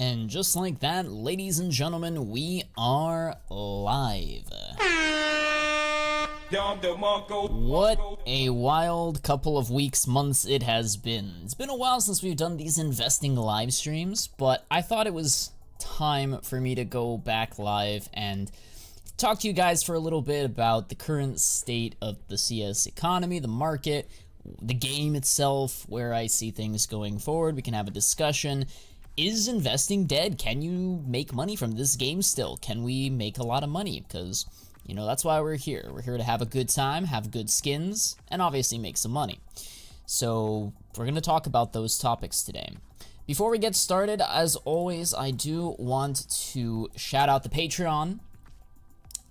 And just like that, ladies and gentlemen, we are live. What a wild couple of weeks, months it has been. It's been a while since we've done these investing live streams, but I thought it was time for me to go back live and talk to you guys for a little bit about the current state of the CS economy, the market, the game itself, where I see things going forward. We can have a discussion. Is investing dead? Can you make money from this game still? Can we make a lot of money? Because, you know, that's why we're here. We're here to have a good time, have good skins, and obviously make some money. So we're going to talk about those topics today. Before we get started, as always, I do want to shout out the Patreon.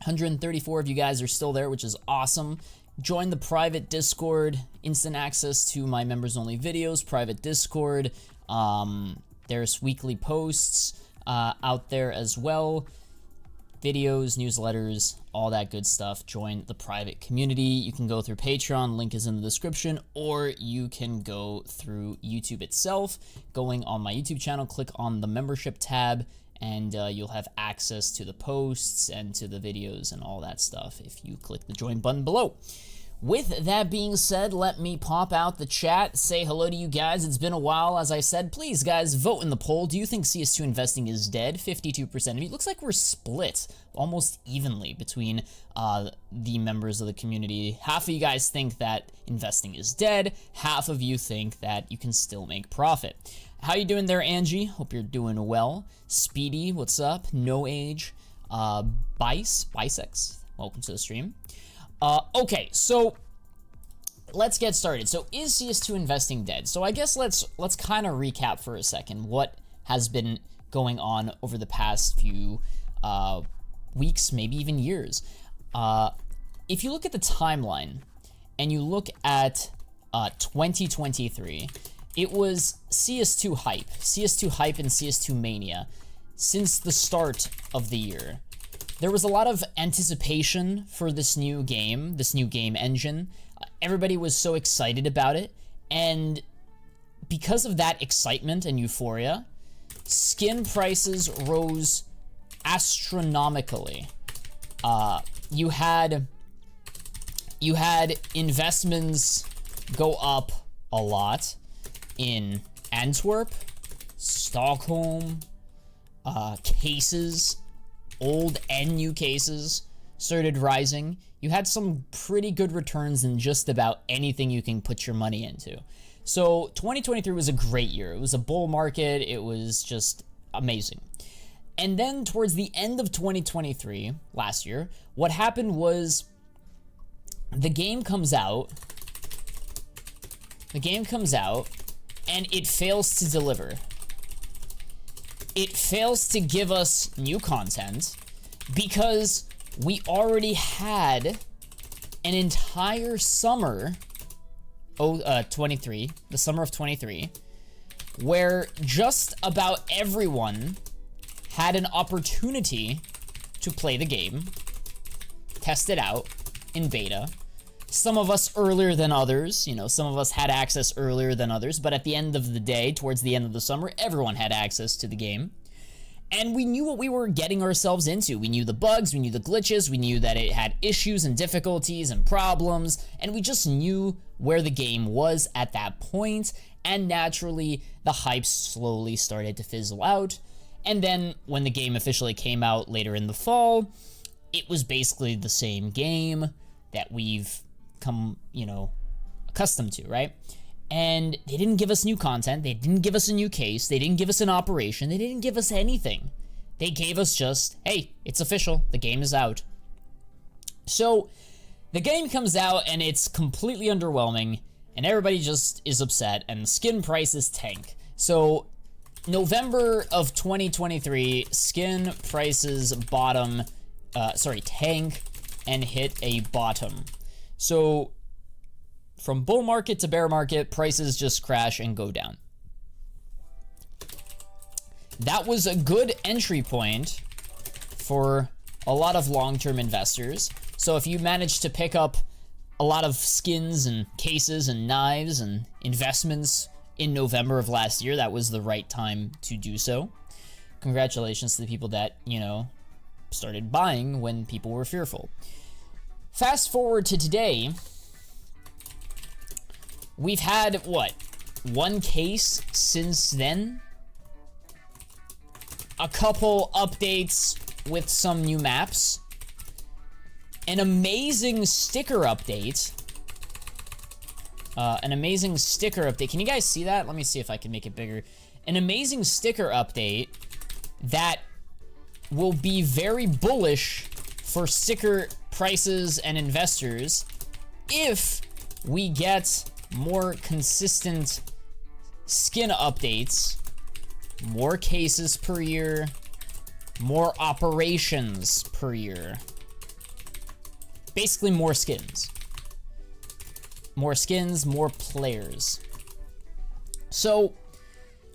134 of you guys are still there, which is awesome. Join the private Discord, instant access to my members only videos, private Discord. There's weekly posts out there as well. Videos, newsletters, all that good stuff. Join the private community. You can go through Patreon, link is in the description, or you can go through YouTube itself. Going on my YouTube channel, click on the membership tab, and you'll have access to the posts and to the videos and all that stuff if you click the join button below. With that being said, let me pop out the chat, say hello to you guys. It's been a while, as I said. Please, guys, vote in the poll. Do you think CS2 Investing is dead? 52% of you. It looks like we're split almost evenly between the members of the community. Half of you guys think that investing is dead. Half of you think that you can still make profit. How you doing there, Angie? Hope you're doing well. Speedy, what's up? No Age. Bisex, welcome to the stream. Okay, so let's get started. So is CS2 Investing dead? So I guess let's kind of recap for a second what has been going on over the past few weeks, maybe even years. If you look at the timeline and you look at 2023, it was CS2 hype, and CS2 mania since the start of the year. There was a lot of anticipation for this new game engine. Everybody was so excited about it, and because of that excitement and euphoria, skin prices rose astronomically. You had investments go up a lot in Antwerp, Stockholm, cases. Old and new cases started rising. You had some pretty good returns in just about anything you can put your money into. So 2023 was a great year. It was a bull market. It was just amazing. And then towards the end of 2023, last year, what happened was the game comes out and it fails to deliver. It fails to give us new content because we already had an entire summer, the summer of 23, where just about everyone had an opportunity to play the game, test it out in beta. Some of us earlier than others, you know, some of us had access earlier than others, but at the end of the day, towards the end of the summer, everyone had access to the game. And we knew what we were getting ourselves into. We knew the bugs, we knew the glitches, we knew that it had issues and difficulties and problems, and we just knew where the game was at that point, and naturally, the hype slowly started to fizzle out. And then, when the game officially came out later in the fall, it was basically the same game that we've come, you know, accustomed to, right? And they didn't give us new content, they didn't give us a new case, they didn't give us an operation, they didn't give us anything. They gave us just, hey, it's official, the game is out. So, the game comes out and it's completely underwhelming, and everybody just is upset, and skin prices tank. So, November of 2023, skin prices tank and hit a bottom. So from bull market to bear market, prices just crash and go down. That was a good entry point for a lot of long-term investors. So if you managed to pick up a lot of skins and cases and knives and investments in November of last year, that was the right time to do so. congratulations to the people that, you know, started buying when people were fearful. Fast forward to today, we've had, what, one case since then? A couple updates with some new maps. An amazing sticker update. Can you guys see that? Let me see if I can make it bigger. An amazing sticker update that will be very bullish for sticker prices and investors if we get more consistent skin updates, more cases per year, more operations per year. Basically more skins. More skins, more players. So,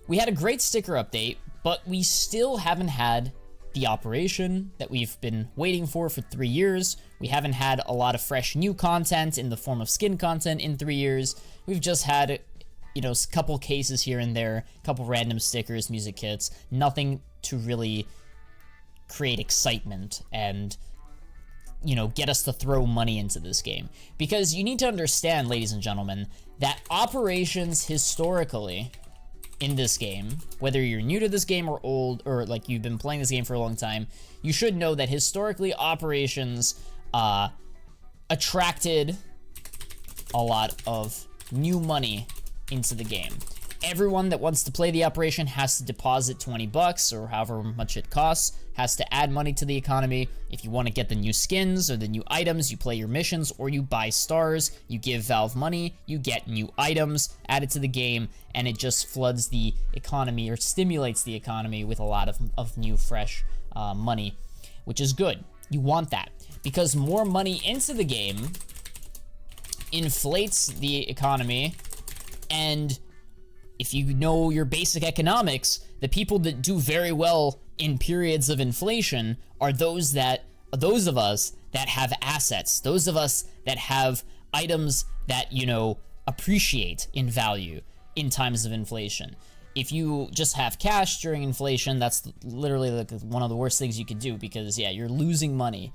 we had a great sticker update, but we still haven't had the operation that we've been waiting for 3 years. We haven't had a lot of fresh new content in the form of skin content in 3 years. We've just had, you know, a couple cases here and there, a couple random stickers, music kits, nothing to really create excitement and, you know, get us to throw money into this game. Because you need to understand, ladies and gentlemen, that operations historically in this game, whether you're new to this game or old, or like you've been playing this game for a long time, you should know that historically operations attracted a lot of new money into the game. Everyone that wants to play the operation has to deposit 20 bucks or however much it costs, has to add money to the economy. If you want to get the new skins or the new items, you play your missions or you buy stars, you give Valve money, you get new items added to the game, and it just floods the economy or stimulates the economy with a lot of new fresh money, which is good. You want that because more money into the game inflates the economy, and if you know your basic economics, the people that do very well in periods of inflation are those of us that have assets, those of us that have items that, you know, appreciate in value in times of inflation. If you just have cash during inflation, that's literally like one of the worst things you could do, because yeah, you're losing money.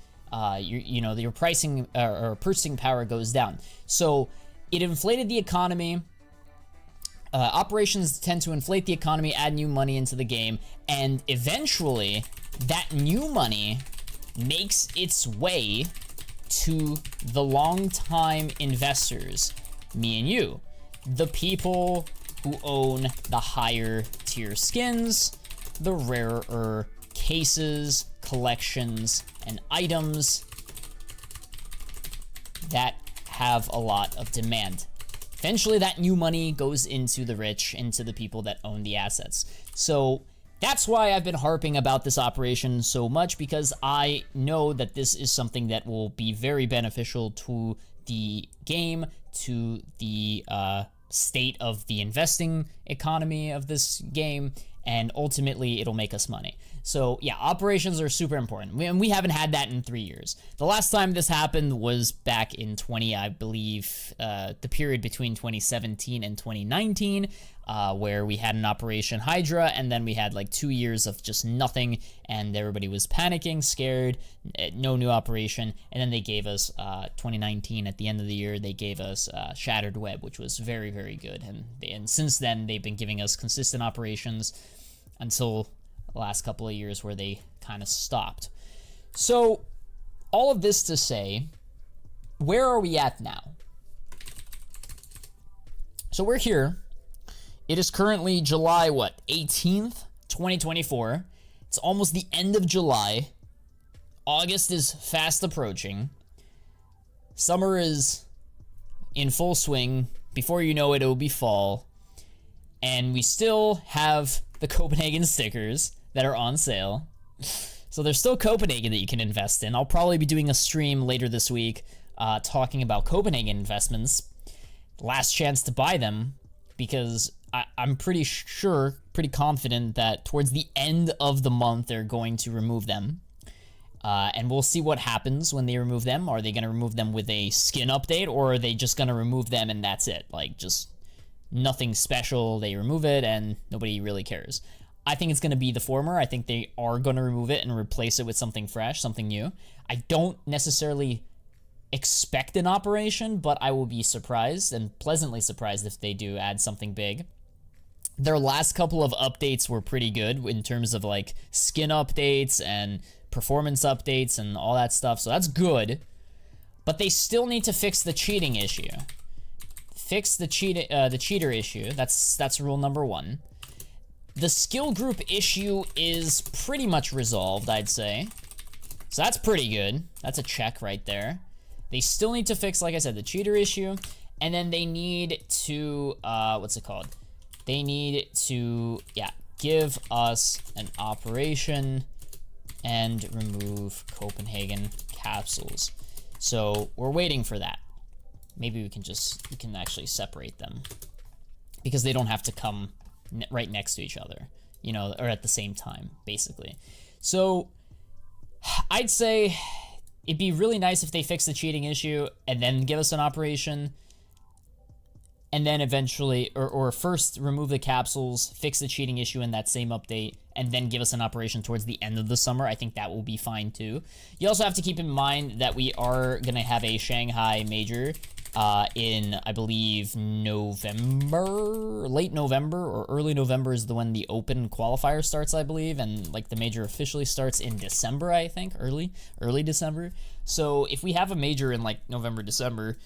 You know, your pricing or purchasing power goes down. So it inflated the economy. Operations tend to inflate the economy, add new money into the game, and eventually that new money makes its way to the long-time investors, me and you, the people who own the higher tier skins, the rarer cases, collections, and items that have a lot of demand. Eventually, that new money goes into the rich, into the people that own the assets. So that's why I've been harping about this operation so much, because I know that this is something that will be very beneficial to the game, to the state of the investing economy of this game, and ultimately it'll make us money. So yeah, operations are super important. We haven't had that in 3 years. The last time this happened was back in I believe, the period between 2017 and 2019, where we had an Operation Hydra, and then we had like 2 years of just nothing, and everybody was panicking, scared, no new operation, and then they gave us 2019 at the end of the year, they gave us Shattered Web, which was very, very good, and since then they've been giving us consistent operations until the last couple of years where they kind of stopped. So all of this to say, where are we at now? So we're here. It is currently July, 18th, 2024. It's almost the end of July. August is fast approaching. Summer is in full swing. Before you know it, it'll be fall. And we still have the Copenhagen stickers that are on sale. So there's still Copenhagen that you can invest in. I'll probably be doing a stream later this week talking about Copenhagen investments. Last chance to buy them, because I'm pretty sure, pretty confident that towards the end of the month they're going to remove them. And we'll see what happens when they remove them. Are they going to remove them with a skin update, or are they just going to remove them and that's it? Like, just nothing special, they remove it and nobody really cares. I think it's going to be the former. I think they are going to remove it and replace it with something fresh, something new. I don't necessarily expect an operation, but I will be surprised and pleasantly surprised if they do add something big. Their last couple of updates were pretty good in terms of like skin updates and performance updates and all that stuff, so that's good. But they still need to fix the cheating issue. Fix the cheater issue. That's rule number 1. The skill group issue is pretty much resolved, I'd say. So that's pretty good. That's a check right there. They still need to fix, like I said, the cheater issue, and then they need to, what's it called? They need to, yeah, give us an operation and remove Copenhagen capsules. So we're waiting for that. Maybe we can actually separate them because they don't have to come right next to each other, you know, or at the same time, basically. So I'd say it'd be really nice if they fix the cheating issue and then give us an operation, and then eventually, or first remove the capsules, fix the cheating issue in that same update, and then give us an operation towards the end of the summer. I think that will be fine too. You also have to keep in mind that we are going to have a Shanghai major in, I believe, November, late November or early November is when the open qualifier starts, I believe, and like the major officially starts in December, I think, early December. So if we have a major in like November, December,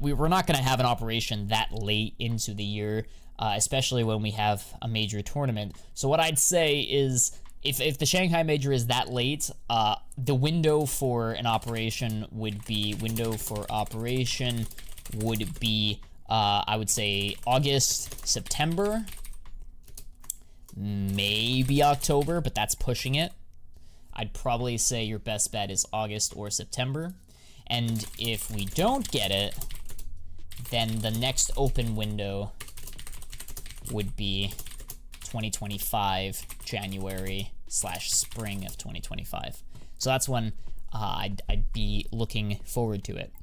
we're not going to have an operation that late into the year, especially when we have a major tournament. So what I'd say is, if the Shanghai major is that late, the window for an operation would be, I would say August, September, maybe October, but that's pushing it. I'd probably say your best bet is August or September. And if we don't get it, then the next open window would be 2025, January/spring of 2025. So that's when I'd be looking forward to it.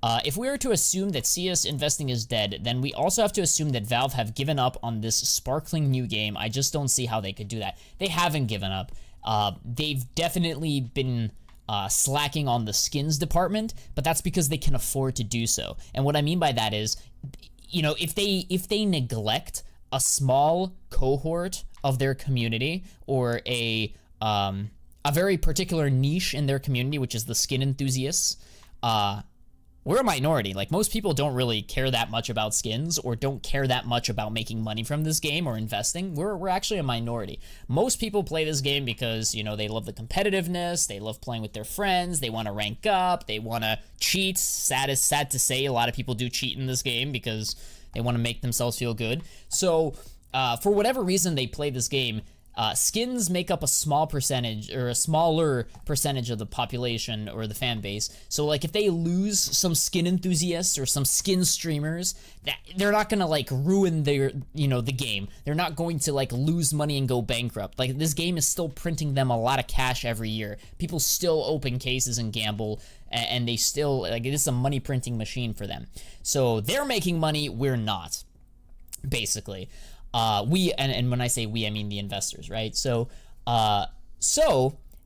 If we were to assume that CS Investing is dead, then we also have to assume that Valve have given up on this sparkling new game. I just don't see how they could do that. They haven't given up. They've definitely been slacking on the skins department, but that's because they can afford to do so. And what I mean by that is, you know, if they neglect a small cohort of their community, or a very particular niche in their community, which is the skin enthusiasts, we're a minority. Like, most people don't really care that much about skins, or don't care that much about making money from this game or investing. We're actually a minority. Most people play this game because, you know, they love the competitiveness, they love playing with their friends, they want to rank up, they want to cheat. Sad to say, a lot of people do cheat in this game because they want to make themselves feel good. So, for whatever reason they play this game, skins make up a small percentage, or a smaller percentage of the population or the fan base. So like, if they lose some skin enthusiasts or some skin streamers, they're not gonna like ruin their, you know, the game. They're not going to like lose money and go bankrupt. Like, this game is still printing them a lot of cash every year. People still open cases and gamble, and they still, like, it is a money printing machine for them. So they're making money, we're not, basically. And when I say we, I mean the investors, right? So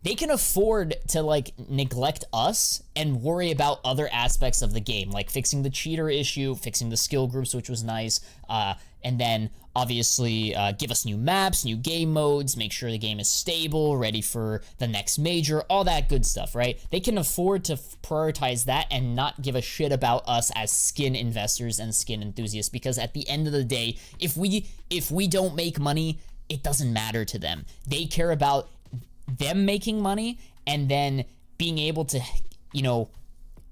they can afford to like neglect us and worry about other aspects of the game, like fixing the cheater issue, fixing the skill groups, which was nice, and then obviously give us new maps, new game modes, make sure the game is stable, ready for the next major, all that good stuff, right? They can afford to prioritize that and not give a shit about us as skin investors and skin enthusiasts, because at the end of the day, if we don't make money, it doesn't matter to them. They care about them making money and then being able to, you know,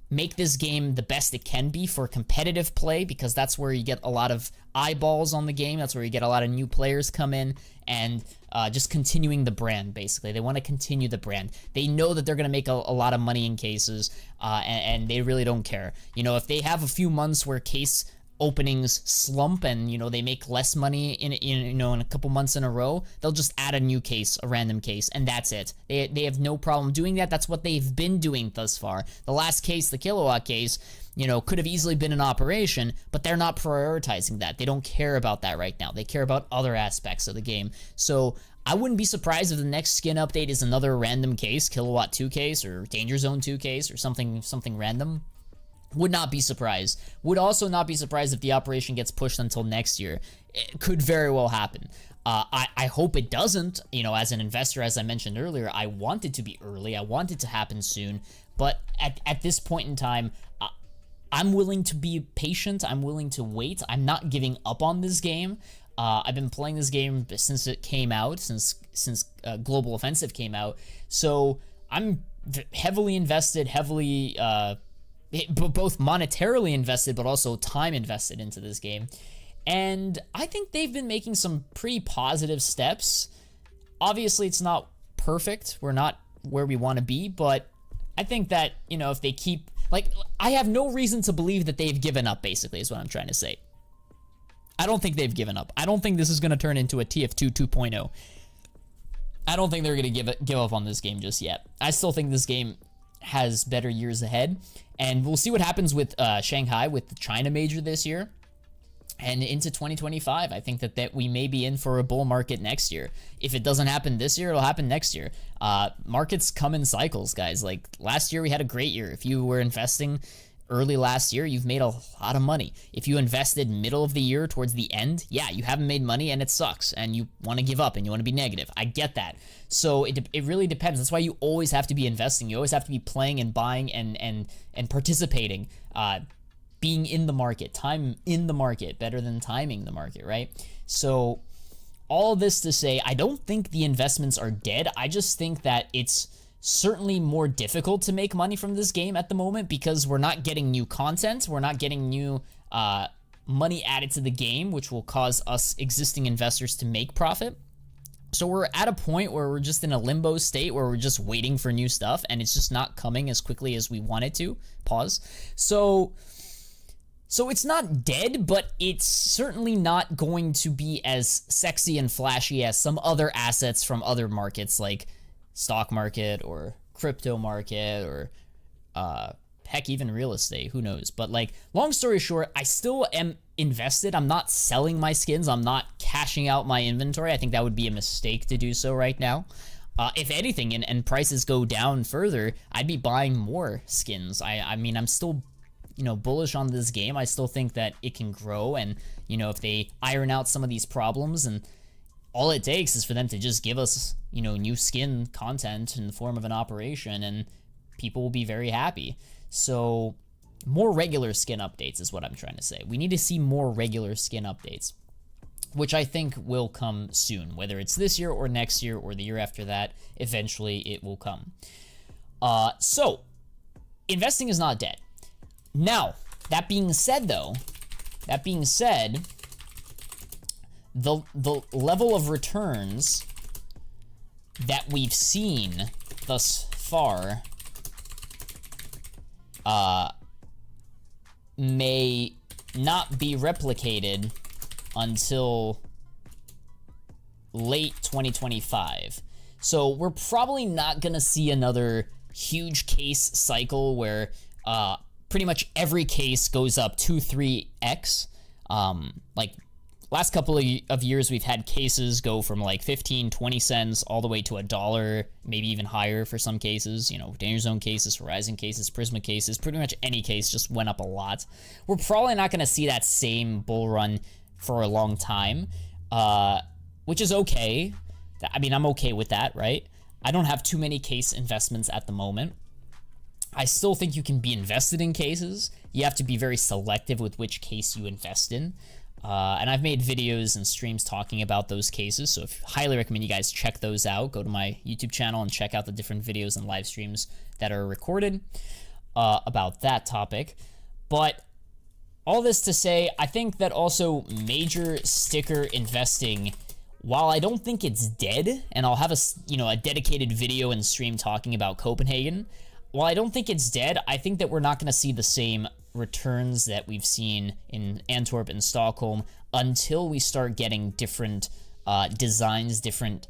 make this game the best it can be for competitive play, because that's where you get a lot of eyeballs on the game. That's where you get a lot of new players come in, and just continuing the brand, basically. They want to continue the brand. They know that they're going to make a lot of money in cases, and they really don't care. You know, if they have a few months where case openings slump and, you know, they make less money in a couple months in a row, they'll just add a new case, a random case, and that's it. They have no problem doing that. That's what they've been doing thus far. The last case, the kilowatt case, you know, could have easily been an operation, but they're not prioritizing that. They don't care about that right now. They care about other aspects of the game. So I wouldn't be surprised if the next skin update is another random case, kilowatt 2 case or danger zone 2 case or something random. Would not be surprised. Would also not be surprised if the operation gets pushed until next year. It could very well happen. I hope it doesn't. You know, as an investor, as I mentioned earlier, I want it to be early. I want it to happen soon. But at this point in time, I'm willing to be patient. I'm willing to wait. I'm not giving up on this game. I've been playing this game since it came out, since Global Offensive came out. So I'm heavily invested, both monetarily invested, but also time invested into this game. And I think they've been making some pretty positive steps. Obviously, it's not perfect. We're not where we want to be, but I think that, you know, if they keep, like, I have no reason to believe that they've given up, basically, is what I'm trying to say. I don't think they've given up. I don't think this is going to turn into a TF2 2.0. I don't think they're going to give up on this game just yet. I still think this game has better years ahead, and we'll see what happens with Shanghai, with the China major this year, and into 2025. I think that we may be in for a bull market next year. If it doesn't happen this year, it'll happen next year. Markets come in cycles, guys. Like, last year we had a great year. If you were investing early last year, you've made a lot of money. If you invested middle of the year towards the end, yeah, you haven't made money and it sucks and you want to give up and you want to be negative. I get that. So it really depends. That's why you always have to be investing. You always have to be playing and buying and participating, being in the market. Time in the market better than timing the market, right? So all this to say, I don't think the investments are dead. I just think that it's certainly more difficult to make money from this game at the moment because we're not getting new content. We're not getting new money added to the game, which will cause us existing investors to make profit. So we're at a point where we're just in a limbo state where we're just waiting for new stuff and it's just not coming as quickly as we want it to. Pause. So it's not dead, but it's certainly not going to be as sexy and flashy as some other assets from other markets like stock market or crypto market or heck, even real estate, who knows. But like, long story short, I still am invested. I'm not selling my skins. I'm not cashing out my inventory. I think that would be a mistake to do so right now. If anything, and prices go down further, I'd be buying more skins. I mean, I'm still, you know, bullish on this game. I still think that it can grow, and, you know, if they iron out some of these problems, and all it takes is for them to just give us, you know, new skin content in the form of an operation, and people will be very happy. So more regular skin updates is what I'm trying to say. We need to see more regular skin updates, which I think will come soon, whether it's this year or next year or the year after that. Eventually it will come. So investing is not dead. Now, that being said, though, the level of returns that we've seen thus far may not be replicated until late 2025. So we're probably not gonna see another huge case cycle where pretty much every case goes up 2-3x. Like, last couple of years, we've had cases go from like 15-20 cents all the way to $1, maybe even higher for some cases. You know, Danger Zone cases, Horizon cases, Prisma cases, pretty much any case just went up a lot. We're probably not going to see that same bull run for a long time, which is okay. I mean, I'm okay with that, right? I don't have too many case investments at the moment. I still think you can be invested in cases. You have to be very selective with which case you invest in. And I've made videos and streams talking about those cases, so highly recommend you guys check those out. Go to my YouTube channel and check out the different videos and live streams that are recorded about that topic. But all this to say, I think that also major sticker investing, while I don't think it's dead, and I'll have a dedicated video and stream talking about Copenhagen, while I don't think it's dead, I think that we're not going to see the same returns that we've seen in Antwerp and Stockholm until we start getting different designs, different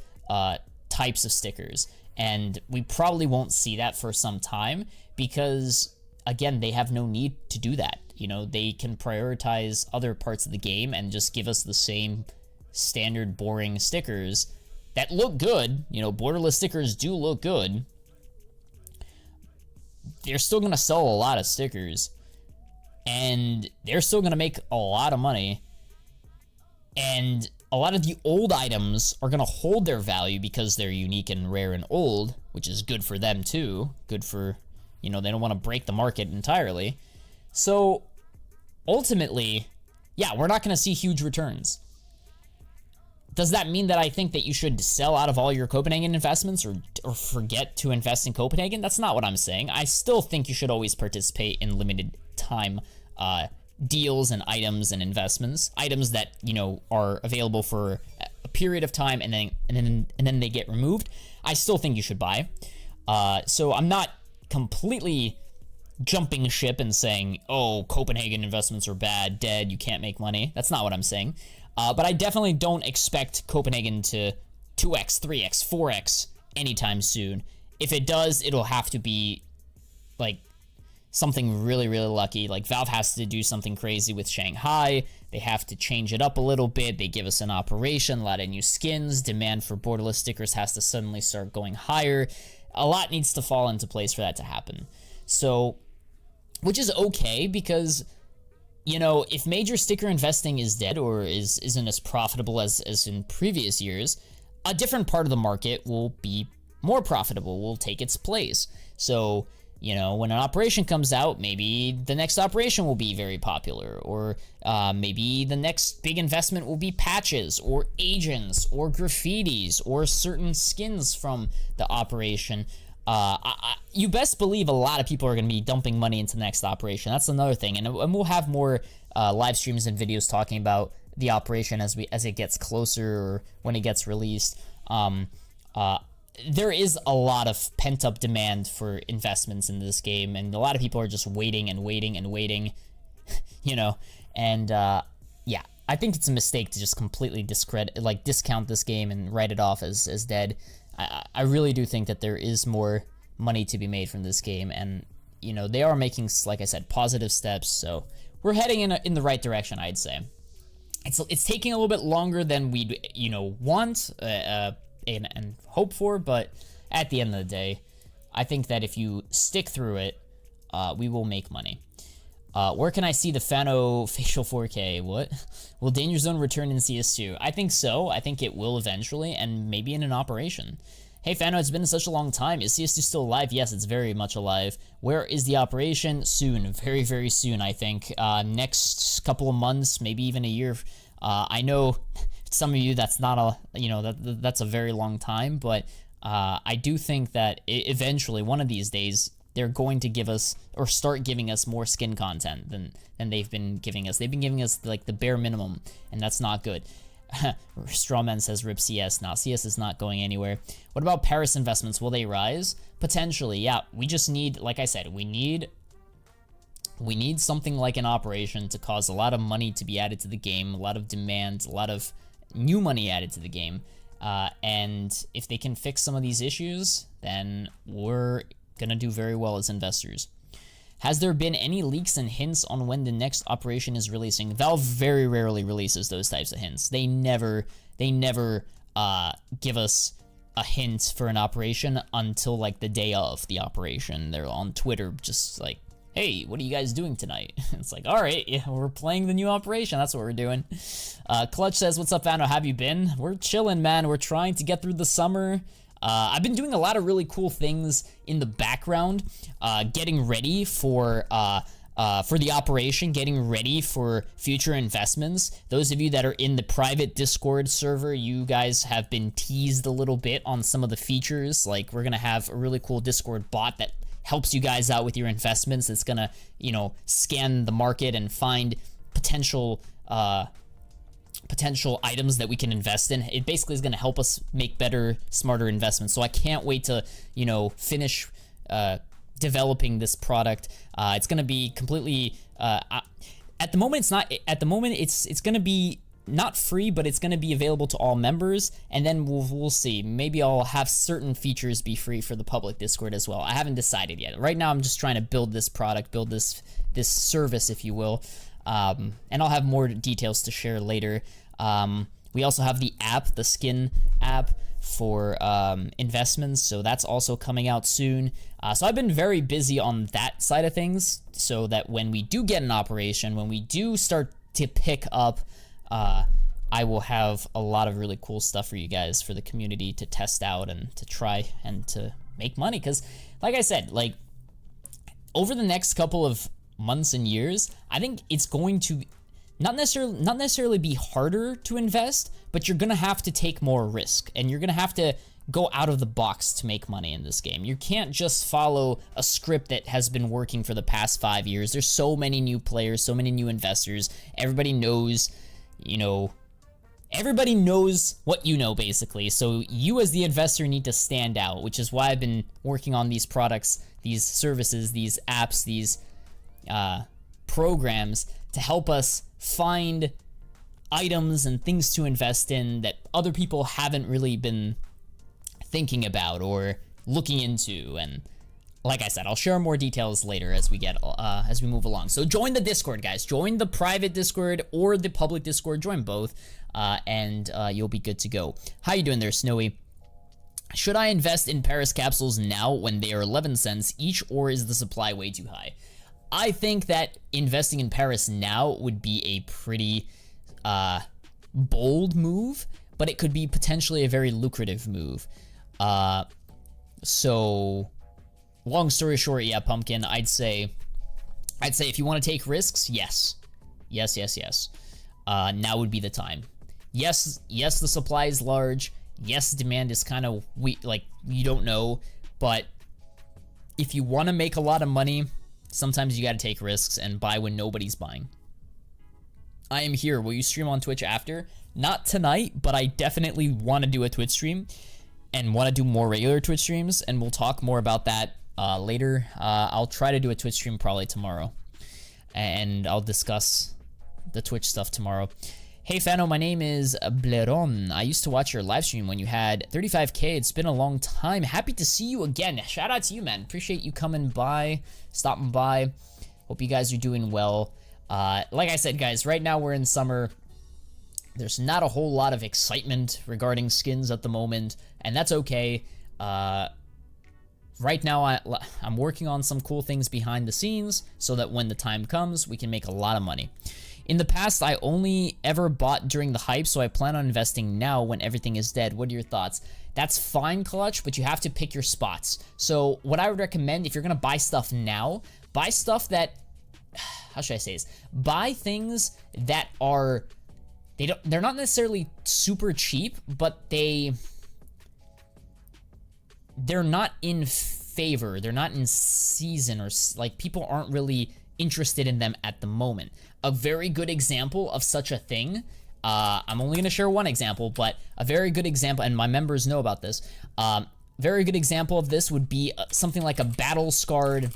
types of stickers. And we probably won't see that for some time because, again, they have no need to do that. You know, they can prioritize other parts of the game and just give us the same standard boring stickers that look good. You know, borderless stickers do look good. They're still going to sell a lot of stickers, and they're still going to make a lot of money. And a lot of the old items are going to hold their value because they're unique and rare and old, which is good for them too. Good for, you know, they don't want to break the market entirely. So ultimately, yeah, we're not going to see huge returns. Does that mean that I think that you should sell out of all your Copenhagen investments or forget to invest in Copenhagen? That's not what I'm saying. I still think you should always participate in limited time deals and items and investments. Items that, you know, are available for a period of time and then they get removed. I still think you should buy. So I'm not completely jumping ship and saying, oh, Copenhagen investments are bad, dead, you can't make money. That's not what I'm saying. But I definitely don't expect Copenhagen to 2x, 3x, 4x anytime soon. If it does, it'll have to be like something really, really lucky. Like Valve has to do something crazy with Shanghai. They have to change it up a little bit. They give us an operation, a lot of new skins. Demand for borderless stickers has to suddenly start going higher. A lot needs to fall into place for that to happen. So, which is okay because, you know, if major sticker investing is dead or isn't as profitable as in previous years, a different part of the market will be more profitable, will take its place. So, you know, when an operation comes out, maybe the next operation will be very popular, or maybe the next big investment will be patches or agents or graffitis or certain skins from the operation. You best believe a lot of people are going to be dumping money into the next operation. That's another thing, and we'll have more live streams and videos talking about the operation as it gets closer or when it gets released. There is a lot of pent-up demand for investments in this game, and a lot of people are just waiting and waiting and waiting, you know, and yeah, I think it's a mistake to just completely discount this game and write it off as dead. I really do think that there is more money to be made from this game, and, you know, they are making, like I said, positive steps, so we're heading in the right direction, I'd say. It's taking a little bit longer than we'd, you know, want, and hope for, but at the end of the day, I think that if you stick through it, we will make money. Where can I see the Fano facial 4K? What? Will Danger Zone return in CS2? I think so. I think it will eventually, and maybe in an operation. Hey Fano, it's been such a long time. Is CS2 still alive? Yes, it's very much alive. Where is the operation? Soon. Very, very soon, I think. Next couple of months, maybe even a year. I know some of you, that's not a, you know, that's a very long time, but I do think that eventually, one of these days, they're going to give us, or start giving us, more skin content than they've been giving us. They've been giving us, like, the bare minimum, and that's not good. Strawman says rip CS. Now, CS is not going anywhere. What about Paris investments? Will they rise? Potentially, yeah. We just need, like I said, we need something like an operation to cause a lot of money to be added to the game, a lot of demand, a lot of new money added to the game, and if they can fix some of these issues, then we're gonna do very well as investors. Has there been any leaks and hints on when the next operation is releasing? Valve very rarely releases those types of hints. They never give us a hint for an operation until, like, the day of the operation. They're on Twitter just like, hey, what are you guys doing tonight? It's like, all right, yeah, we're playing the new operation. That's what we're doing. Clutch says, what's up, Fano? How have you been? We're chilling, man. We're trying to get through the summer. I've been doing a lot of really cool things in the background, getting ready for the operation, getting ready for future investments. Those of you that are in the private Discord server, you guys have been teased a little bit on some of the features. Like, we're gonna have a really cool Discord bot that helps you guys out with your investments. It's gonna, you know, scan the market and find potential items that we can invest in. It basically is gonna help us make better, smarter investments. So I can't wait to, you know, finish developing this product. It's going to be completely at the moment it's not. At the moment it's going to be not free, but it's going to be available to all members, and then we'll see. Maybe I'll have certain features be free for the public Discord as well. I haven't decided yet. Right now I'm just trying to build this product, build this service, if you will, and I'll have more details to share later. We also have the app, the skin app for investments, so that's also coming out soon. So I've been very busy on that side of things, so that when we do get an operation, when we do start to pick up, I will have a lot of really cool stuff for you guys, for the community to test out and to try and to make money. Because like I said, like over the next couple of months and years, I think it's going to not necessarily be harder to invest, but you're gonna have to take more risk, and you're gonna have to go out of the box to make money in this game. You can't just follow a script that has been working for the past 5 years. There's so many new players, so many new investors. Everybody knows, you know, everybody knows what you know, basically. So you as the investor need to stand out, which is why I've been working on these products, these services, these apps, these programs to help us find items and things to invest in that other people haven't really been thinking about or looking into. And like I said, I'll share more details later as we get as we move along. So join the Discord, guys. Join the private Discord or the public Discord. Join both, and you'll be good to go. How you doing there, Snowy? Should I invest in Paris capsules now when they are 11 cents each, or is the supply way too high? I think that investing in Paris now would be a pretty bold move, but it could be potentially a very lucrative move. So long story short, yeah, Pumpkin, I'd say if you want to take risks, yes. Now would be the time. Yes, the supply is large. Yes, demand is kind of weak, like you don't know, but if you want to make a lot of money, sometimes you got to take risks and buy when nobody's buying. I am here. Will you stream on Twitch after? Not tonight, but I definitely want to do a Twitch stream and want to do more regular Twitch streams, and we'll talk more about that later. I'll try to do a Twitch stream probably tomorrow, and I'll discuss the Twitch stuff tomorrow. Hey Fano, my name is Bleron. I used to watch your live stream when you had 35K. It's been a long time. Happy to see you again. Shout out to you, man. Appreciate you coming by, stopping by. Hope you guys are doing well. Like I said, guys, right now we're in summer. There's not a whole lot of excitement regarding skins at the moment, and that's okay. Right now, I'm working on some cool things behind the scenes so that when the time comes, we can make a lot of money. In the past, I only ever bought during the hype, so I plan on investing now when everything is dead. What are your thoughts? That's fine, Clutch, but you have to pick your spots. So what I would recommend, if you're gonna buy stuff now, buy stuff that, how should I say this? Buy things that are, they're not necessarily super cheap, but they're not in favor, they're not in season, or like people aren't really interested in them at the moment. A very good example of such a thing, I'm only gonna share one example, but a very good example, and my members know about this, very good example of this would be something like a battle scarred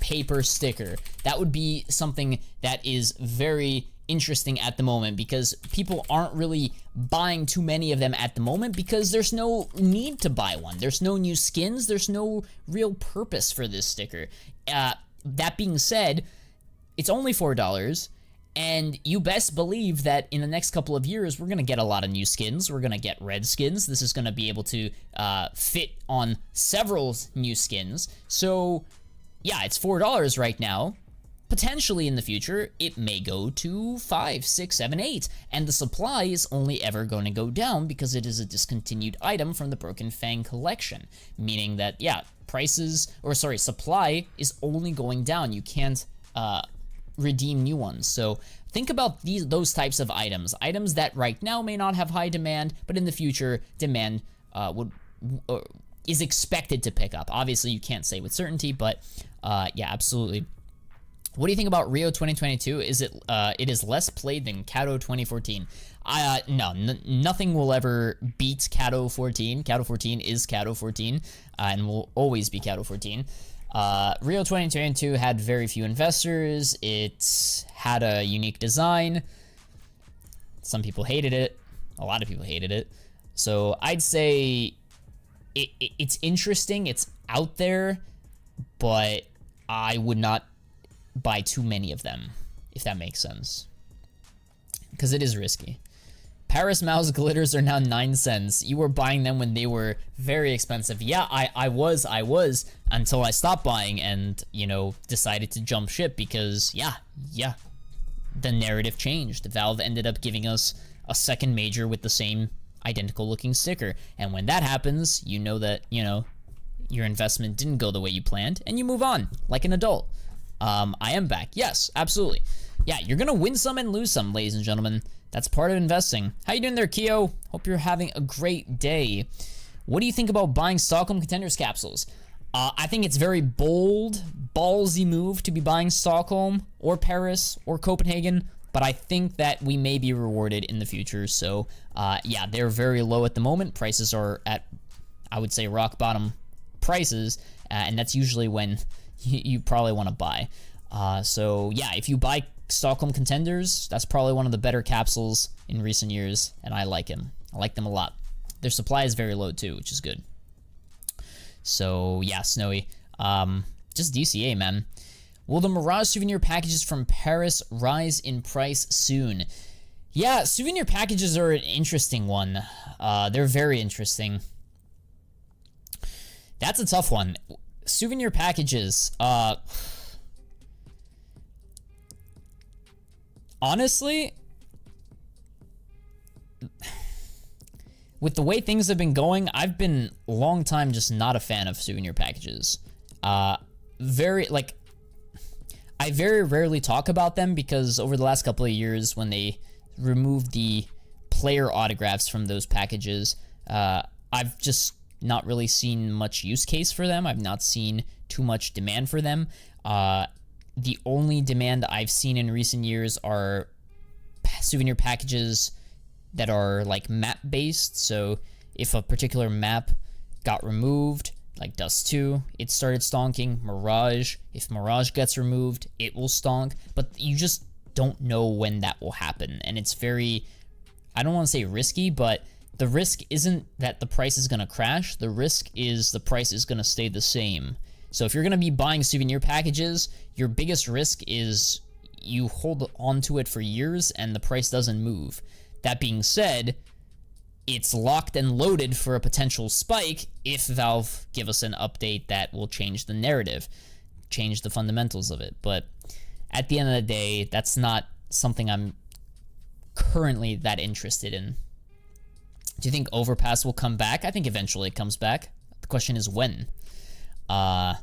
paper sticker. That would be something that is very interesting at the moment, because people aren't really buying too many of them at the moment because there's no need to buy one. There's no new skins, there's no real purpose for this sticker. That being said, it's only $4, and you best believe that in the next couple of years, we're gonna get a lot of new skins. We're gonna get red skins. This is gonna be able to fit on several new skins. So yeah, it's $4 right now. Potentially in the future, it may go to 5, 6, 7, 8, and the supply is only ever going to go down because it is a discontinued item from the Broken Fang collection, meaning that, yeah, supply is only going down. You can't redeem new ones. So think about those types of items that right now may not have high demand, but in the future, demand is expected to pick up. Obviously, you can't say with certainty, but yeah, absolutely. What do you think about Rio 2022? Is it is less played than Kato 2014? No, nothing will ever beat Cato 14. Cato 14 is Cato 14, and will always be Cato 14. Rio 2022 had very few investors. It had a unique design. Some people hated it. A lot of people hated it. So I'd say it's interesting. It's out there, but I would not buy too many of them, if that makes sense, because it is risky. Paris mouse glitters are now 9 cents. You were buying them when they were very expensive. Yeah, I was until I stopped buying and, you know, decided to jump ship because, yeah, the narrative changed. Valve ended up giving us a second major with the same identical looking sticker. And when that happens, you know that, you know, your investment didn't go the way you planned and you move on like an adult. I am back. Yes, absolutely. Yeah, you're gonna win some and lose some, ladies and gentlemen. That's part of investing. How you doing there, Keo? Hope you're having a great day. What do you think about buying Stockholm Contenders capsules? I think it's very bold, ballsy move to be buying Stockholm or Paris or Copenhagen, but I think that we may be rewarded in the future. So, yeah, they're very low at the moment. Prices are at, I would say, rock bottom prices, and that's usually when you probably want to buy. So, yeah, if you buy Stockholm Contenders, that's probably one of the better capsules in recent years, and I like them. I like them a lot. Their supply is very low too, which is good. So yeah, Snowy, just DCA, man. Will the Mirage souvenir packages from Paris rise in price soon? Yeah, souvenir packages are an interesting one. They're very interesting. That's a tough one. Souvenir packages, honestly, with the way things have been going, I've been a long time just not a fan of souvenir packages. I very rarely talk about them because over the last couple of years when they removed the player autographs from those packages, I've just not really seen much use case for them. I've not seen too much demand for them. The only demand I've seen in recent years are souvenir packages that are like map based. So if a particular map got removed, like Dust 2, it started stonking. Mirage, if Mirage gets removed, it will stonk. But you just don't know when that will happen. And it's very, I don't want to say risky, but the risk isn't that the price is going to crash. The risk is the price is going to stay the same. So if you're going to be buying souvenir packages, your biggest risk is you hold on to it for years and the price doesn't move. That being said, it's locked and loaded for a potential spike if Valve give us an update that will change the narrative, change the fundamentals of it. But at the end of the day, that's not something I'm currently that interested in. Do you think Overpass will come back? I think eventually it comes back. The question is when. And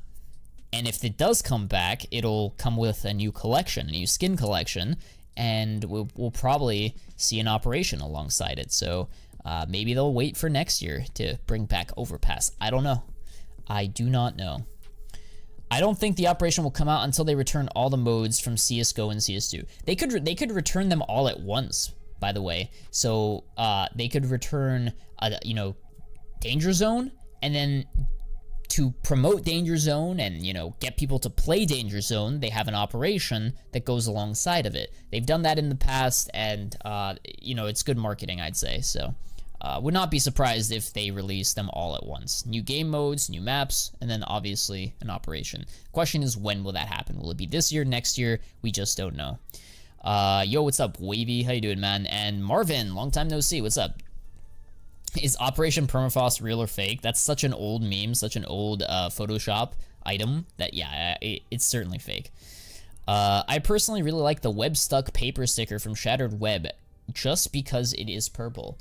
if it does come back, it'll come with a new collection, a new skin collection, and we'll probably see an operation alongside it. So maybe they'll wait for next year to bring back Overpass. I don't know. I do not know. I don't think the operation will come out until they return all the modes from CSGO and CS2. They could return them all at once, by the way. So they could return, you know, Danger Zone, and then to promote Danger Zone and, you know, get people to play Danger Zone, they have an operation that goes alongside of it. They've done that in the past, and, you know, it's good marketing, I'd say. So, would not be surprised if they release them all at once. New game modes, new maps, and then obviously an operation. Question is, when will that happen? Will it be this year, next year? We just don't know. Yo, what's up, Wavy? How you doing, man? And Marvin, long time no see. What's up? Is Operation Permafrost real or fake? That's such an old meme, such an old Photoshop item that, yeah, it's certainly fake. I personally really like the web-stuck paper sticker from Shattered Web just because it is purple.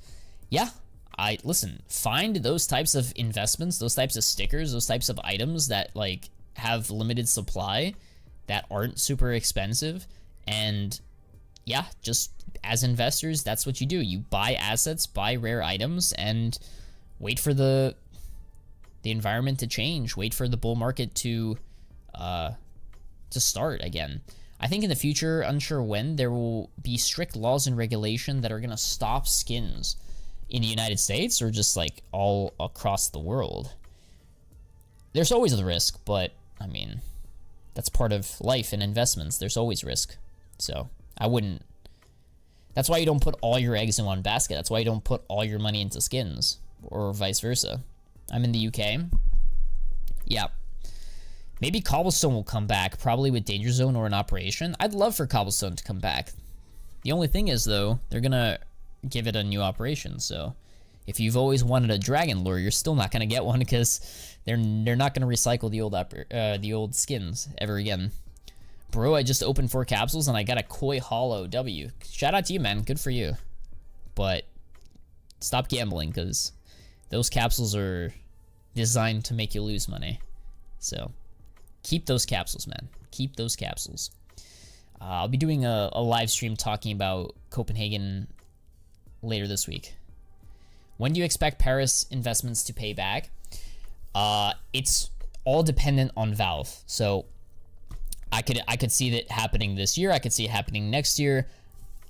Yeah, listen, find those types of investments, those types of stickers, those types of items that, like, have limited supply, that aren't super expensive, and yeah, just as investors, that's what you do. You buy assets, buy rare items, and wait for the environment to change. Wait for the bull market to start again. I think in the future, unsure when, there will be strict laws and regulation that are going to stop skins in the United States or just like all across the world. There's always the risk, but I mean, that's part of life and investments. There's always risk. So I wouldn't. That's why you don't put all your eggs in one basket. That's why you don't put all your money into skins or vice versa. I'm in the UK. Yeah. Maybe Cobblestone will come back, probably with Danger Zone or an operation. I'd love for Cobblestone to come back. The only thing is, though, they're gonna give it a new operation. So if you've always wanted a Dragon Lure, you're still not gonna get one because they're not gonna recycle the old skins ever again. Bro, I just opened 4 capsules and I got a Koi Hollow W. Shout out to you, man. Good for you. But stop gambling because those capsules are designed to make you lose money. So keep those capsules, man. Keep those capsules. I'll be doing a live stream talking about Copenhagen later this week. When do you expect Paris investments to pay back? It's all dependent on Valve. So I could see that happening this year. I could see it happening next year.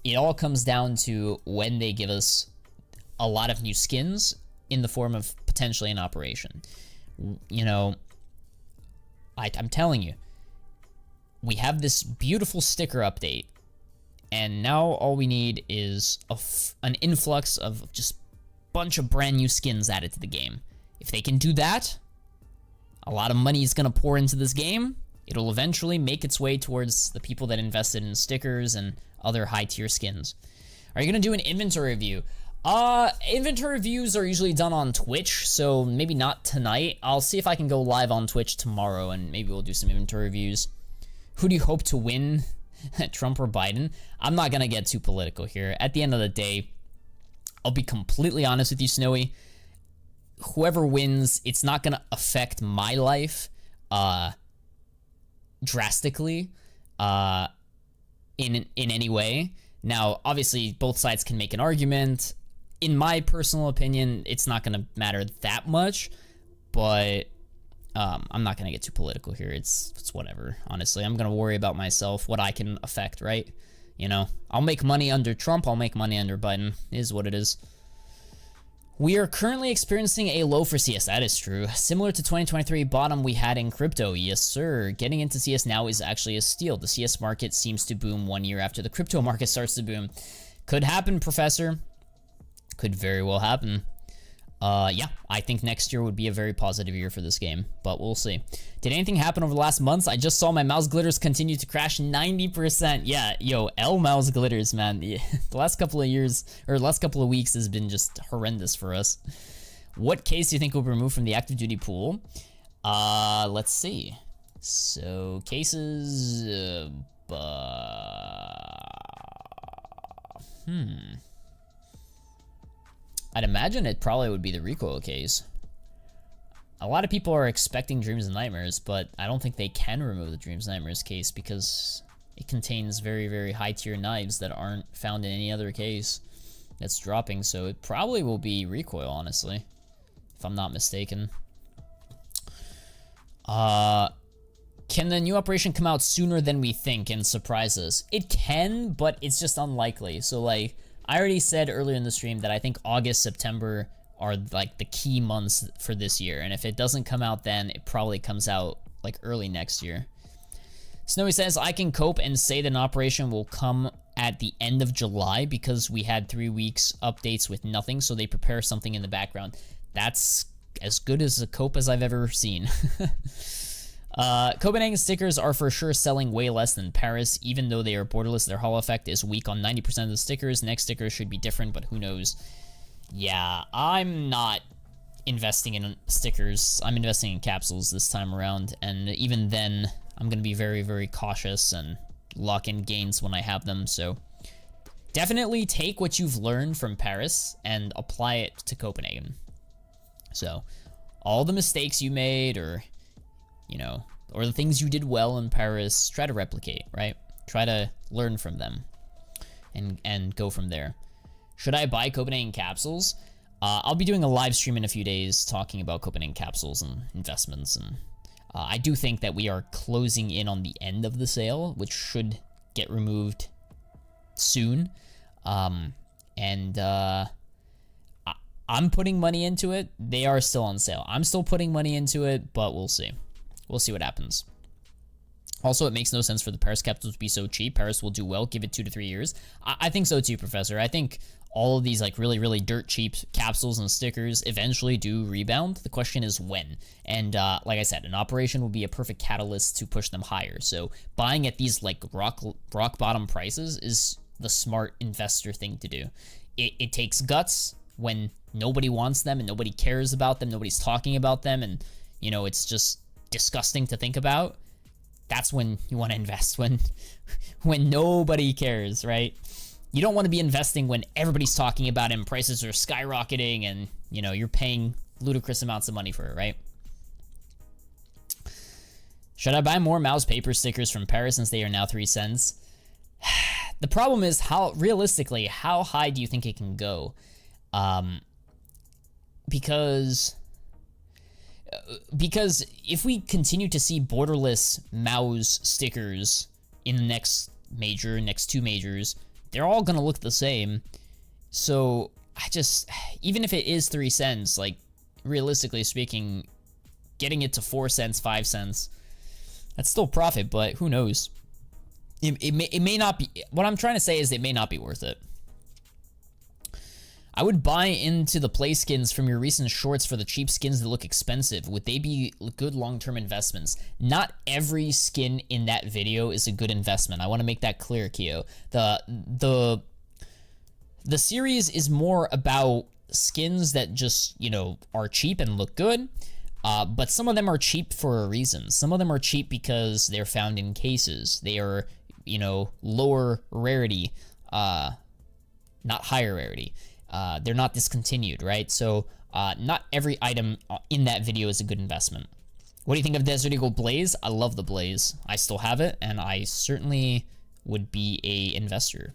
It all comes down to when they give us a lot of new skins in the form of potentially an operation. You know, I'm telling you, we have this beautiful sticker update, and now all we need is an influx of just a bunch of brand new skins added to the game. If they can do that, a lot of money is going to pour into this game. It'll eventually make its way towards the people that invested in stickers and other high-tier skins. Are you going to do an inventory review? Inventory reviews are usually done on Twitch, so maybe not tonight. I'll see if I can go live on Twitch tomorrow, and maybe we'll do some inventory reviews. Who do you hope to win, Trump or Biden? I'm not going to get too political here. At the end of the day, I'll be completely honest with you, Snowy. Whoever wins, it's not going to affect my life drastically in any way. Now, obviously, both sides can make an argument. In my personal opinion, it's not going to matter that much, but I'm not going to get too political here. It's whatever, honestly. I'm going to worry about myself, what I can affect, right? You know, I'll make money under Trump. I'll make money under Biden. It is what it is. We are currently experiencing a low for CS. That is true. Similar to 2023 bottom we had in crypto. Yes, sir. Getting into CS now is actually a steal. The CS market seems to boom 1 year after the crypto market starts to boom. Could happen, Professor. Could very well happen. Yeah, I think next year would be a very positive year for this game, but we'll see. Did anything happen over the last months? I just saw my mouse glitters continue to crash 90%. Yeah, yo, L mouse glitters, man. Yeah, the last couple of years, or last couple of weeks has been just horrendous for us. What case do you think will be removed from the active duty pool? Let's see. So, cases, I'd imagine it probably would be the recoil case. A lot of people are expecting Dreams and Nightmares, but I don't think they can remove the Dreams and Nightmares case because it contains very, very high tier knives that aren't found in any other case that's dropping, so it probably will be recoil, honestly, if I'm not mistaken. Can the new operation come out sooner than we think and surprise us? It can, but it's just unlikely. So, like, I already said earlier in the stream that I think August, September are like the key months for this year. And if it doesn't come out then, it probably comes out like early next year. Snowy says, I can cope and say that an operation will come at the end of July because we had 3 weeks updates with nothing. So they prepare something in the background. That's as good as a cope as I've ever seen. Copenhagen stickers are for sure selling way less than Paris. Even though they are borderless, their holo effect is weak on 90% of the stickers. Next stickers should be different, but who knows? Yeah, I'm not investing in stickers. I'm investing in capsules this time around, and even then, I'm going to be very, very cautious and lock in gains when I have them, so definitely take what you've learned from Paris and apply it to Copenhagen. So, all the mistakes you made, or you know, or the things you did well in Paris, try to replicate, right? Try to learn from them and go from there. Should I buy Copenhagen capsules? I'll be doing a live stream in a few days talking about Copenhagen capsules and investments, and I do think that we are closing in on the end of the sale, which should get removed soon. I'm putting money into it. They are still on sale. I'm still putting money into it, but we'll see. We'll see what happens. Also, it makes no sense for the Paris capsules to be so cheap. Paris will do well. Give it 2 to 3 years. I think so too, Professor. I think all of these like really, really dirt cheap capsules and stickers eventually do rebound. The question is when. And like I said, an operation will be a perfect catalyst to push them higher. So buying at these like rock bottom prices is the smart investor thing to do. It takes guts when nobody wants them and nobody cares about them. Nobody's talking about them. And, you know, it's just disgusting to think about. That's when you want to invest, when nobody cares, right? You don't want to be investing when everybody's talking about it and prices are skyrocketing and, you know, you're paying ludicrous amounts of money for it, right? Should I buy more mouse paper stickers from Paris since they are now 3 cents? The problem is realistically, how high do you think it can go? Because if we continue to see borderless mouse stickers in the next 2 majors, they're all gonna look the same. So even if it is 3 cents, like realistically speaking, getting it to 4 cents, 5 cents, that's still profit, but who knows? It may not be. What I'm trying to say is it may not be worth it. I would buy into the play skins from your recent shorts for the cheap skins that look expensive. Would they be good long-term investments? Not every skin in that video is a good investment. I want to make that clear, Keo. The series is more about skins that just, you know, are cheap and look good. But some of them are cheap for a reason. Some of them are cheap because they're found in cases. They are, you know, lower rarity, not higher rarity. They're not discontinued, right? So not every item in that video is a good investment. What do you think of Desert Eagle Blaze? I love the Blaze. I still have it, and I certainly would be a investor.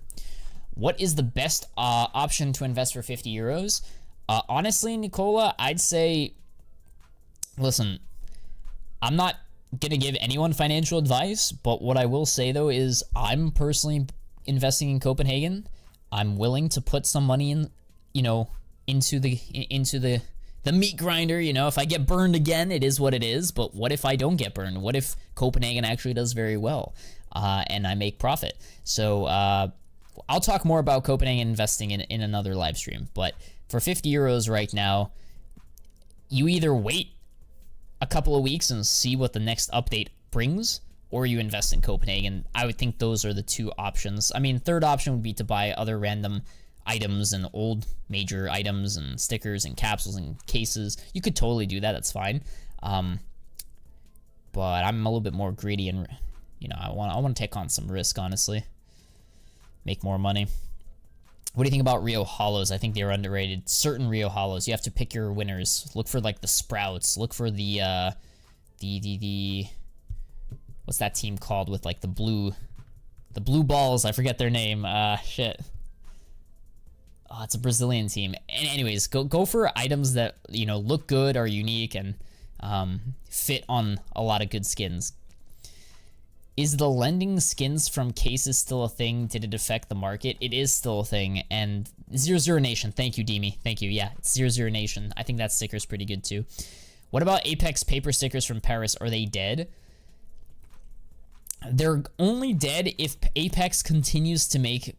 What is the best option to invest for 50 euros? Honestly, Nicola, I'd say, listen, I'm not going to give anyone financial advice, but what I will say, though, is I'm personally investing in Copenhagen. I'm willing to put some money in, you know, into the meat grinder. You know, if I get burned again, it is what it is. But what if I don't get burned? What if Copenhagen actually does very well and I make profit? So I'll talk more about Copenhagen investing in another live stream. But for 50 euros right now, you either wait a couple of weeks and see what the next update brings, or you invest in Copenhagen. I would think those are the 2 options. I mean, third option would be to buy other random items and old major items and stickers and capsules and cases. You could totally do that. That's fine. But I'm a little bit more greedy and, you know, I want to take on some risk, honestly. Make more money. What do you think about Rio Hollows? I think they're underrated. Certain Rio Hollows, you have to pick your winners. Look for like the Sprouts. Look for the what's that team called with like the blue balls? I forget their name. Shit. Oh, it's a Brazilian team. And anyways, go for items that, you know, look good, are unique, and fit on a lot of good skins. Is the lending skins from cases still a thing? Did it affect the market? It is still a thing. And 00 Nation, thank you, Demi. Thank you. Yeah, it's 00 Nation. I think that sticker's pretty good too. What about Apex paper stickers from Paris? Are they dead? They're only dead if Apex continues to make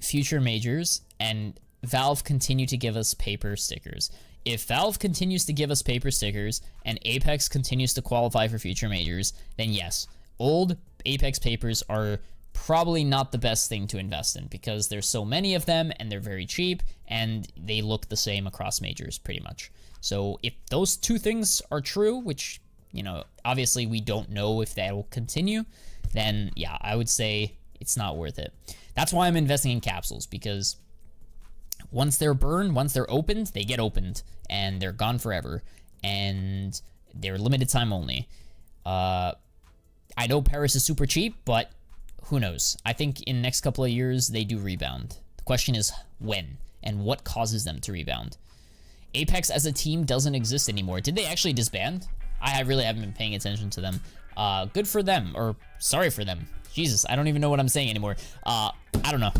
future majors and Valve continue to give us paper stickers. If Valve continues to give us paper stickers and Apex continues to qualify for future majors, then yes, old Apex papers are probably not the best thing to invest in because there's so many of them and they're very cheap and they look the same across majors pretty much. So if those 2 things are true, which, you know, obviously we don't know if that will continue, then yeah, I would say it's not worth it. That's why I'm investing in capsules, because once they're burned, once they're opened, they get opened and they're gone forever and they're limited time only. I know Paris is super cheap, but who knows? I think in the next couple of years, they do rebound. The question is when and what causes them to rebound. Apex as a team doesn't exist anymore. Did they actually disband? I really haven't been paying attention to them. Good for them, or sorry for them. Jesus, I don't even know what I'm saying anymore. I don't know.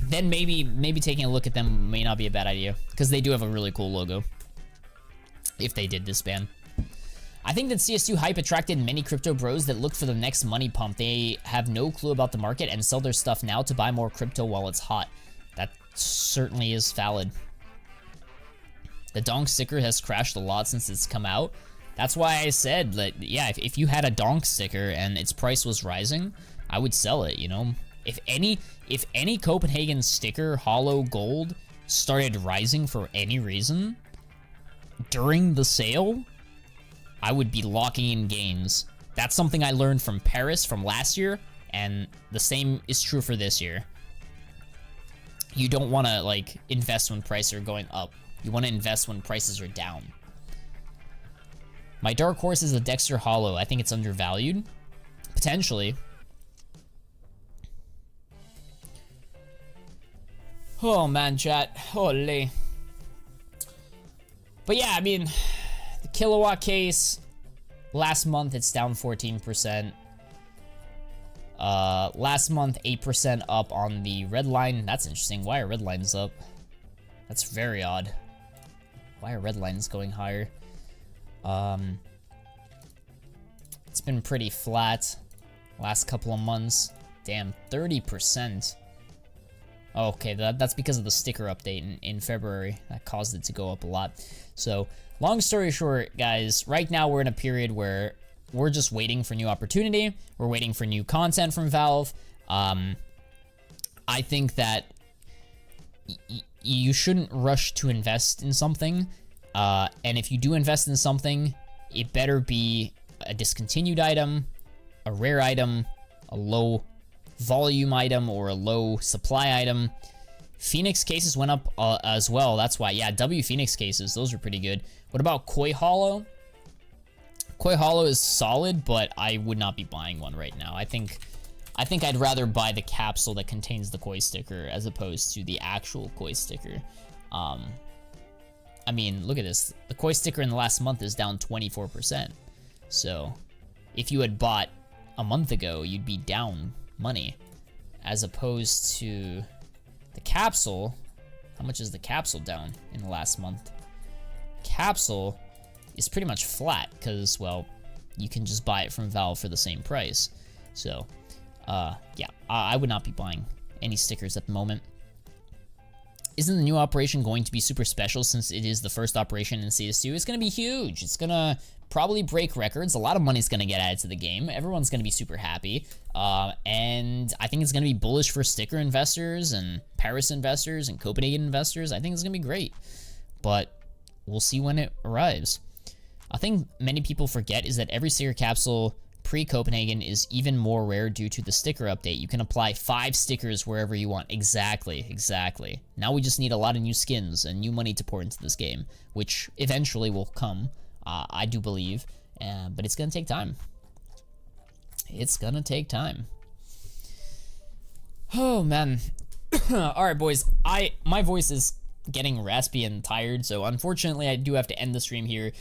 Then maybe taking a look at them may not be a bad idea, because they do have a really cool logo. If they did disband. I think that CS2 hype attracted many crypto bros that look for the next money pump. They have no clue about the market and sell their stuff now to buy more crypto while it's hot. That certainly is valid. The donk sticker has crashed a lot since it's come out. That's why I said that, yeah, if you had a donk sticker and its price was rising, I would sell it, you know? If any Copenhagen sticker, hollow gold, started rising for any reason during the sale, I would be locking in gains. That's something I learned from Paris from last year, and the same is true for this year. You don't want to, like, invest when prices are going up. You want to invest when prices are down. My dark horse is a Dexter Hollow. I think it's undervalued. Potentially. Oh, man, chat. Holy. But yeah, I mean, the kilowatt case, last month it's down 14%. Last month, 8% up on the red line. That's interesting. Why are red lines up? That's very odd. Why are red lines going higher? It's been pretty flat last couple of months. Damn, 30%. Okay, that's because of the sticker update in February. That caused it to go up a lot. So, long story short, guys, right now we're in a period where we're just waiting for new opportunity. We're waiting for new content from Valve. I think that you shouldn't rush to invest in something. And if you do invest in something, it better be a discontinued item, a rare item, a low volume item, or a low supply item. Phoenix cases went up as well. That's why, yeah, W Phoenix cases, those are pretty good. What about Koi Hollow? Koi Hollow is solid, but I would not be buying one right now. I think I'd rather buy the capsule that contains the Koi sticker as opposed to the actual Koi sticker. I mean, look at this. The Koi sticker in the last month is down 24%. So, if you had bought a month ago, you'd be down money. As opposed to the capsule. How much is the capsule down in the last month? Capsule is pretty much flat because, well, you can just buy it from Valve for the same price. So, yeah, I would not be buying any stickers at the moment. Isn't the new operation going to be super special since it is the first operation in CS2? It's going to be huge. It's going to probably break records. A lot of money's going to get added to the game. Everyone's going to be super happy. And I think it's going to be bullish for sticker investors and Paris investors and Copenhagen investors. I think it's going to be great. But we'll see when it arrives. A thing many people forget is that every sticker capsule pre-Copenhagen is even more rare due to the sticker update. You can apply 5 stickers wherever you want. Exactly. Now we just need a lot of new skins and new money to pour into this game, which eventually will come, I do believe, but it's gonna take time. It's gonna take time. Oh, man. Alright, boys. My voice is getting raspy and tired, so unfortunately I do have to end the stream here.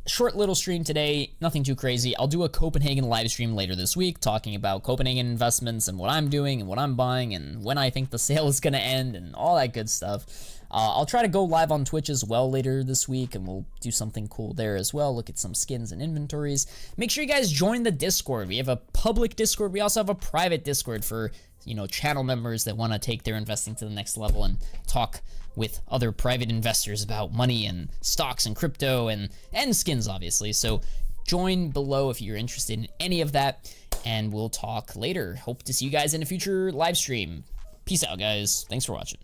Short little stream today, nothing too crazy. I'll do a Copenhagen live stream later this week talking about Copenhagen investments and what I'm doing and what I'm buying and when I think the sale is going to end and all that good stuff. I'll try to go live on Twitch as well later this week, and we'll do something cool there as well, look at some skins and inventories. Make sure you guys join the Discord. We have a public Discord. We also have a private Discord for, you know, channel members that want to take their investing to the next level and talk with other private investors about money and stocks and crypto and skins, obviously. So join below if you're interested in any of that, and we'll talk later. Hope to see you guys in a future live stream. Peace out, guys. Thanks for watching.